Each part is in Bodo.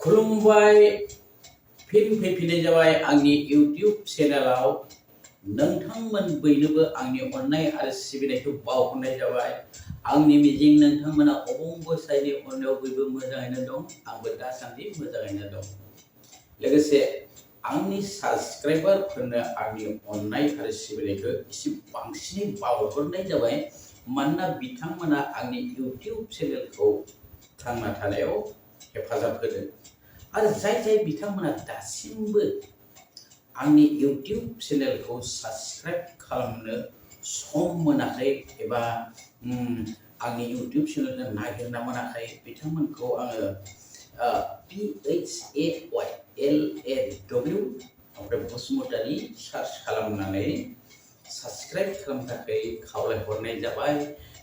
खुलुमबाय फिन फैफिननाय जाबाय आंनि YouTube चेनेलाव नोंथांमोन बयनोबो आंनि अननाय आरो सिबिनायखौ बावहरनाय जाबाय। आंनि मिजिं नोंथांमोना अबंगसायनि अननायाव बयबो मोजाङैनो दं, आंबो दासान्दि मोजाङैनो दं। लोगोसे आंनि साबस्क्राइबारफोरनो आंनि अननाय आरो सिबिनायखौ एसे बांसिनै बावहरनाय जाबाय, मानोना बिथांमोना आंनि YouTube चेनेलखौ थांना थानायाव हेफाजाब होदों। आरो जाय बिथांमोना दासिमबो आंनि YouTube चेनेलखौ साबस्क्राइब खालामनो सम मोनाखै एबा आंनि YouTube चेनेलखौ नागिरना मोनाखै, बिथांमोनखौ आङो PHAYLAW ओमफ्राय बसुमतारी सार्च खालामनानै साबस्क्राइब खालामनो थाखाय खावलायहरनाय जाबाय।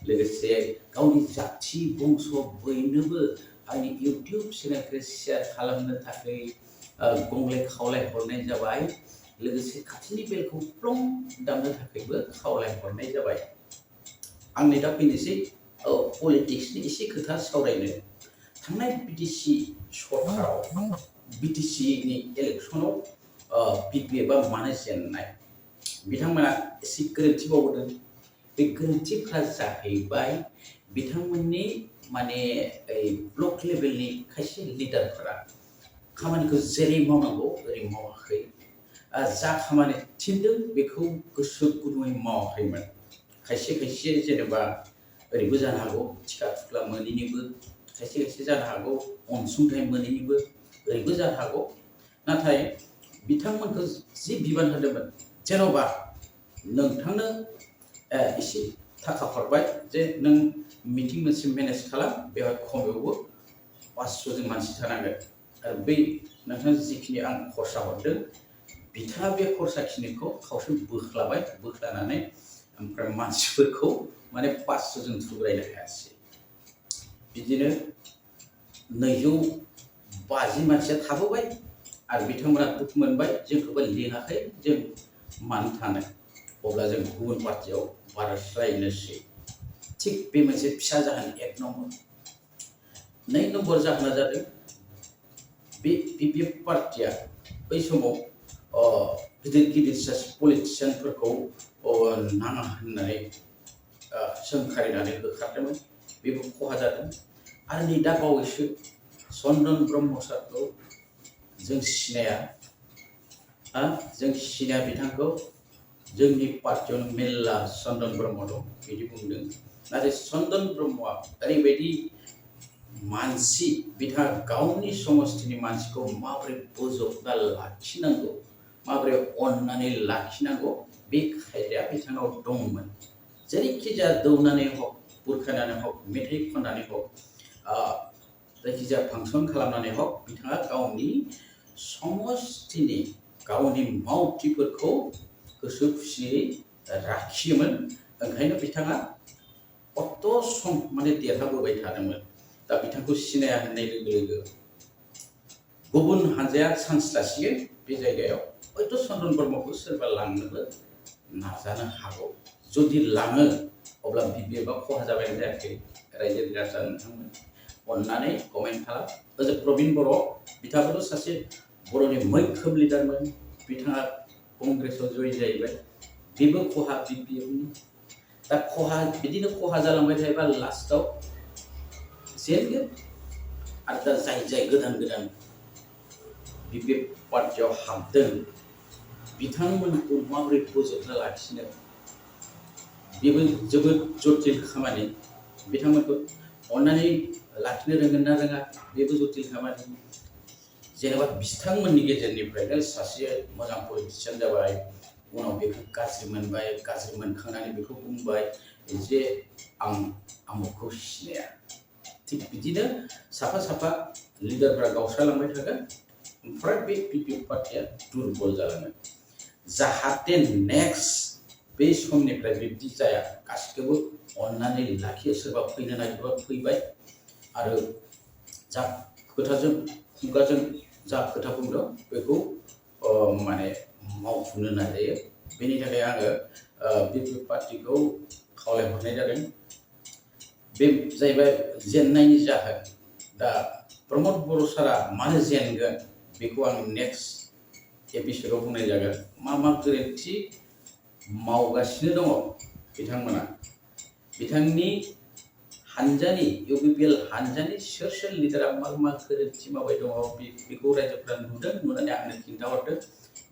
लोगोसे गावनि जाथि बंस बयनोबो आंनि YouTube चेनेलखौ शेयार खालामनो थाखाय गंले खावलायहरनाय जाबाय। लोगोसे खाथिनि बेलखौ प्लं दामनो थाखायबो खावलायहरनाय जाबाय। आंनि दा फैनोसै पलिटिक्सनि एसे खोथा सावरायनो। थांनाय बिटिसि सरकाराव बिटिसिनि इलेक्सनाव बिपिएफआ मानो जेननाय, बिथांमोना एसे गोरोन्थि मावदों। बे गोरोन्थिफ्रा जाहैबाय बिथांमोननि माने ब्लक लेभेलनि खायसे लिडारफोरा खामानिखौ जेरै मावनांगौ ओरै मावाखै। जा खामानि थिनदों बेखौ गोसो गुदुङै मावाखैमोन। खायसे जेनेबा ओरैबो जानो हागौ टिका थुख्ला मोनैनिबो, खायसे जानो हागौ अनसुंथाइ मोनैनिबो, ओरैबो जानो हागौ। नाथाय बिथांमोनखौ जि बिबान होदोंमोन, जेन'बा नोंथांनो एसे थाखा हरबाय जे नों मिटिं मोनसे मेनेज खालाम, बेवहाय खमैबो 500 जों मानसि थानांगोन। आरो बै नोंथां जिखिनि आं खरसा हरदों, बिथाङा बे खरसाखिनिखौ खावसे बोख्लानानै ओमफ्राय मानसिफोरखौ माने 500 जों थुब्रायनो हायासै। बिदिनो 250 मानसिया थाबोबाय आरो बिथांमोना दुखु मोनबाय, जोंखौबो लिङाखै, जों मानो थानो, अब्ला जों गुबुन पार्टियाव बारस्लायनोसै। थिग बे मोनसे फिसा जाहोन 1 नम्बर। 2 नम्बर जाहोना जादों बे पिपिएफ पार्टिया बै समाव गिदिर सासे पलिटिसियानफोरखौ नाङा होननानै सोंखारिनानै होखारदोंमोन, बेबो खहा जादों। आरो नै दा बावैसो चन्दन ब्रह्म सारखौ जों सिनाया, बिथांखौ जोंनि पार्टियावनो मेल्ला चन्दन ब्रह्म दं बिदि बुंदों। नाथाय चन्दन ब्रह्मआ ओरैबायदि मानसि, बिथाङा गावनि समष्टिनि मानसिखौ माबोरै बोजबना लाखिनांगौ, माबोरै अननानै लाखिनांगौ, बे खायदाया बिथांनाव दंमोन। जेरैखि जाया दौनानै हक, बुरखायनानै हक, मेथाइ खननानै हक, जायखिजाया फांसन खालामनानै हक, बिथाङा गावनि समष्टिनि गावनि मावथिफोरखौ गोसो खुसियै लाखियोमोन। ओंखायनो बिथाङा अत सम माने देरहाबोबाय थादोंमोन। दा बिथांखौ सिनाया होननाय लोगो गुबुन हानजाया चान्स लासियो बे जायगायाव। हयथ' चन्दन ब्रह्मखौ सोरबा लांनोबो नाजानो हागौ। जुदि लाङो अब्ला बिपिएफआ खहा जाबाय जायाखै? रायजो राजा नोंथांमोन अननानै कमेन्ट खालाम। ओजों प्रबिन बर', बिथाङाबोथ' सासे बर'नि मैखोम लिडारमोन, बिथाङा कंग्रेसआव जयन जाहैबाय, बेबो खहा बिपिएफनि। दा बिदिनो खहा जालांबाय थायोबा लास्टआव जेनगोन। आरो दा जाय गोदान बिपिएफ पार्टियाव हाबदों, बिथांमोनखौ माबोरै बोजबना लाखिनो, बेबो जोबोद जटिल खामानि। बिथांमोनखौ अननानै लाखिनो रोंगोन ना रोङा, बेबो जटिल खामानि। जेनेबा बिथांमोननि गेजेरनिफ्रायनो सासे मोजां पलिटिसियान जाबाय, उनाव बेखौ गाज्रि मोनबाय, गाज्रि मोनखांनानै बेखौ बुंबाय जे आं आमुखखौ सिनाया। थिग बिदिनो साफा लिडारफ्रा गावस्रालांबाय थागोन, ओमफ्राय बे पिपिएफ पार्टिया दुरबल जालांगोन। जाहाथे नेक्स्ट बे समनिफ्राय बिब्दि जाया, गासिखौबो अननानै लाखियो। सोरबा फैनो नागिरबा फैबाय, आरो जा खोथाजों खुगाजों जा खोथा बुंदों बेखौ माने मावफुंनो नाजायो। बेनि थाखाय आङो पिपिएफ पार्टिखौ खावलायहरनाय जादों। बे जाहैबाय जेननायनि जाहोन। दा प्रमद बर' सारा मानो जेनगोन बेखौ आं नेक्स्ट एपिसोडाव बुंनाय जागोन। मा गोरोन्थि मावगासिनो दङ बिथांमोना, बिथांनि हानजानि इउपिपिएल हानजानि सोर सोर लिडारा मा गोरोन्थि मावबाय दङ बेखौ रायजोफ्रा नुदों, नुनानै आंनो खिन्थाहरदों।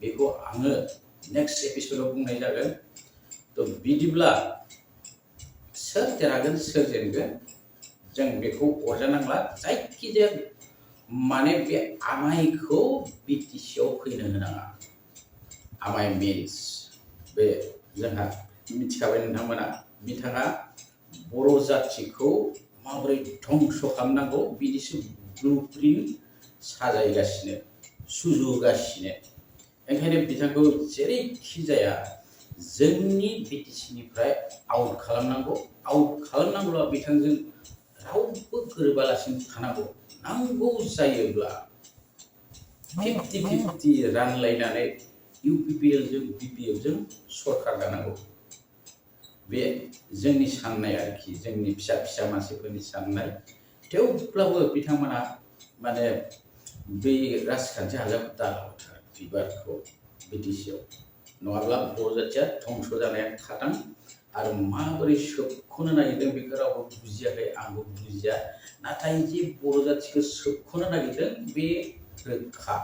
बेखौ आङो नेक्स्ट एपिसोडाव बुंनाय जागोन। थ' बिदिब्ला सोर देरहागोन सोर जेनगोन जों बेखौ अरजानांला। जायखिजाया माने बे आमायखौ बिटिसिआव फैनो होनाङा। आमाय मिन्स बे जोंहा मिथिखाबाय नोंथांमोना, बिथाङा बर' जाथिखौ माबोरै धंस' खालामनांगौ बिदिसो ब्लुप्रिन्ट साजायगासिनो, सुजुगासिनो। ओंखायनो बिथांखौ जेरैखि जाया जोंनि बिटिसिनिफ्राय आउट खालामनांगौ। आउट खालामनांगौब्ला बिथांजों रावबो गोरोबालासिनो थानांगौ। नांगौ जायोब्ला 50-50 रानलायनानै इउपिपिएलजों बिपिएफजों सरकार दानांगौ। बे जोंनि साननाय आरोखि, जोंनि फिसा मानसिफोरनि साननाय। थेवब्लाबो बिथांमोना माने बे राजखान्थि हान्जाखौ दालावथार बिबारखौ बिटिसिआव, नङाब्ला बर' जाथिया धंस' जानाया खाथां। आरो माबोरै सोबख'नो नागिरदों बेखौ रावबो बुजियाखै, आंबो बुजिया। नाथाय जे बर' जाथिखौ सोबख'नो नागिरदों बे रोखा।